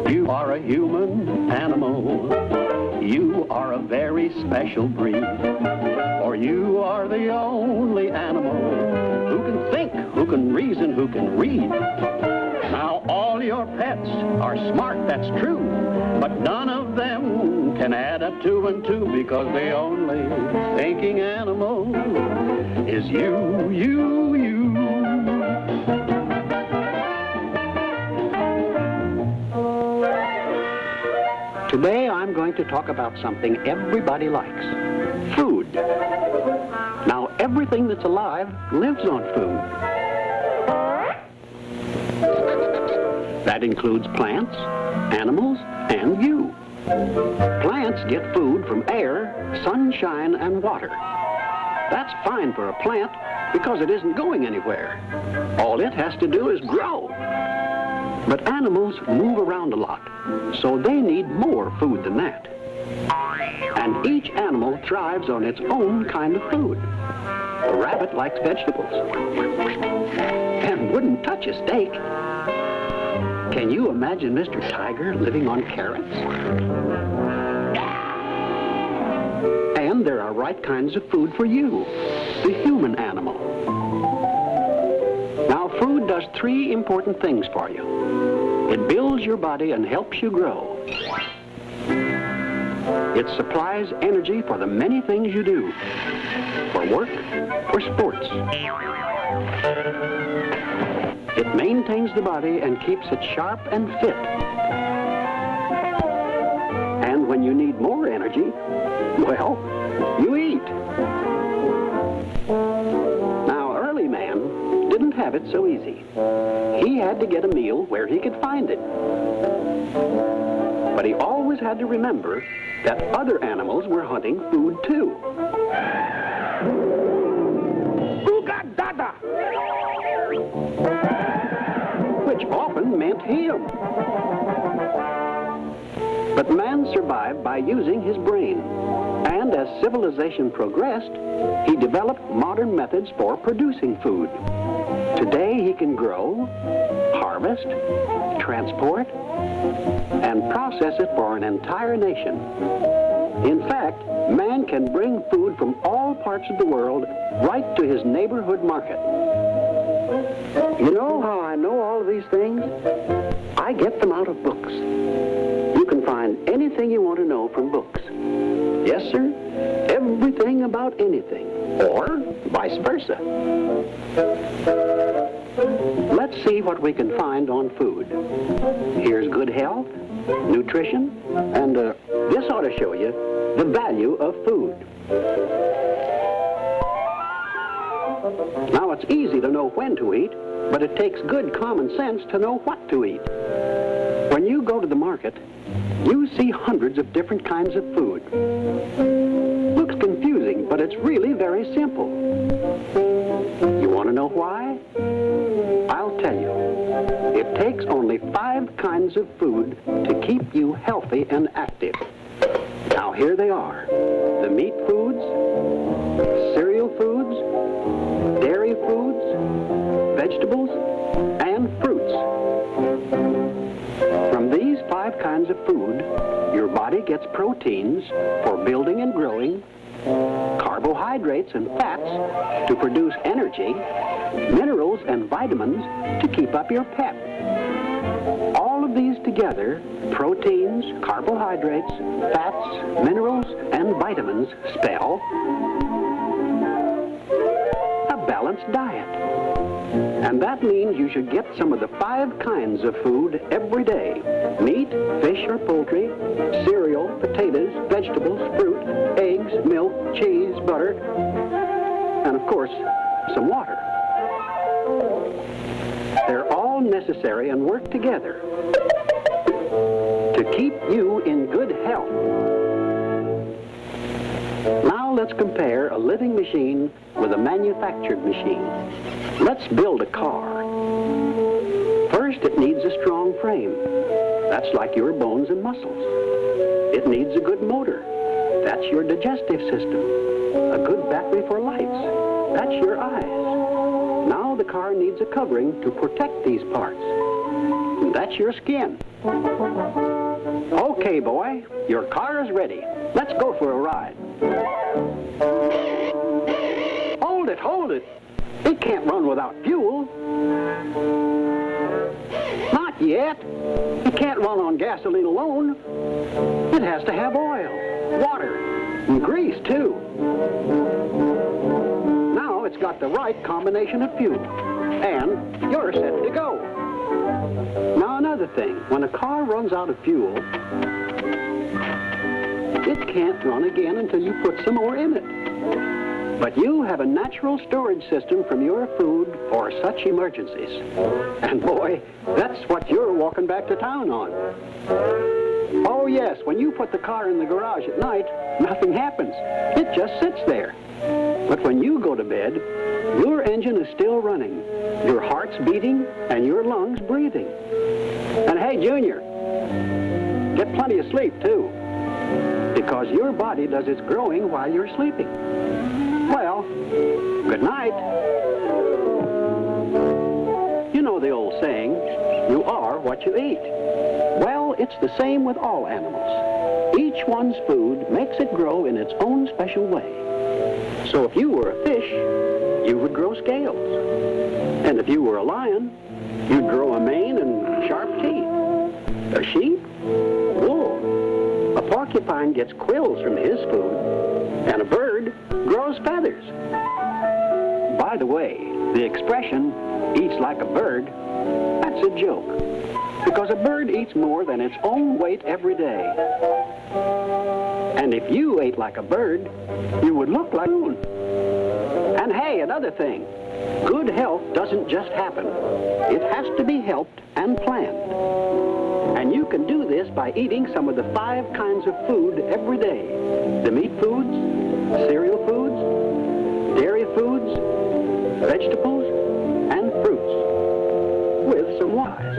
You are a human animal. You are a very special breed. For you are the only animal who can think, who can reason, who can read. Now all your pets are smart, that's true, but none of them can add up 2 and 2 because the only thinking animal is you, you, you. Today I'm going to talk about something everybody likes, food. Now everything that's alive lives on food. That includes plants, animals, and you. Plants get food from air, sunshine, and water. That's fine for a plant because it isn't going anywhere. All it has to do is grow. But animals move around a lot, so they need more food than that. And each animal thrives on its own kind of food. A rabbit likes vegetables and wouldn't touch a steak. Can you imagine Mr. Tiger living on carrots? And there are right kinds of food for you, the human animal. Now, food does 3 important things for you. It builds your body and helps you grow. It supplies energy for the many things you do, for work, for sports. It maintains the body and keeps it sharp and fit. And when you need more energy, well, you eat. Now, early man didn't have it so easy. He had to get a meal where he could find it. But he always had to remember that other animals were hunting food too. Ooga-dada! Which often meant him. But man survived by using his brain. And as civilization progressed, he developed modern methods for producing food. Today he can grow, harvest, transport, and process it for an entire nation. In fact, man can bring food from all parts of the world right to his neighborhood market. You know how I know all of these things? I get them out of books. You can find anything you want to know from books. Yes, sir, everything about anything, or vice versa. Let's see what we can find on food. Here's good health, nutrition, and this ought to show you the value of food. Now, it's easy to know when to eat, but it takes good common sense to know what to eat. When you go to the market, you see hundreds of different kinds of food. Looks confusing, but it's really very simple. You want to know why? I'll tell you. It takes only 5 kinds of food to keep you healthy and active. Now here they are. The meat foods, cereal foods, dairy foods, vegetables, and fruits. From these 5 kinds of food, your body gets proteins for building and growing, carbohydrates and fats to produce energy, minerals and vitamins to keep up your pep. All of these together, proteins, carbohydrates, fats, minerals, and vitamins, spell a balanced diet. And that means you should get some of the 5 kinds of food every day. Meat, fish or poultry, cereal, potatoes, vegetables, fruit, eggs, milk, cheese, butter, and of course, some water. They're all necessary and work together to keep you in good health. Now let's compare a living machine with a manufactured machine. Let's build a car. First, it needs a strong frame. That's like your bones and muscles. It needs a good motor. That's your digestive system. A good battery for lights. That's your eyes. Now the car needs a covering to protect these parts. and that's your skin. Okay, boy, your car is ready. Let's go for a ride. Hold it, hold it. It can't run without fuel. Not yet. It can't run on gasoline alone. It has to have oil, water, and grease, too. Now it's got the right combination of fuel, and you're set to go. Now another thing, when a car runs out of fuel, it can't run again until you put some more in it. But you have a natural storage system from your food for such emergencies. And boy, that's what you're walking back to town on. Oh yes, when you put the car in the garage at night, nothing happens. It just sits there. But when you go to bed, your engine is still running, your heart's beating, and your lungs breathing. And hey, Junior, get plenty of sleep too, because your body does its growing while you're sleeping. Well, good night. You know the old saying, you are what you eat. Well, it's the same with all animals. Each one's food makes it grow in its own special way. So if you were a fish, you would grow scales. And if you were a lion, you'd grow a mane and sharp teeth. A sheep, wool. A porcupine gets quills from his food. And a bird grows feathers. By the way, the expression, eats like a bird, that's a joke. Because a bird eats more than its own weight every day. And if you ate like a bird, you would look like a moon. And hey, another thing, good health doesn't just happen. It has to be helped and planned. And you can do this by eating some of the 5 kinds of food every day. The meat foods, cereal foods, dairy foods, vegetables, and fruits, with some wise.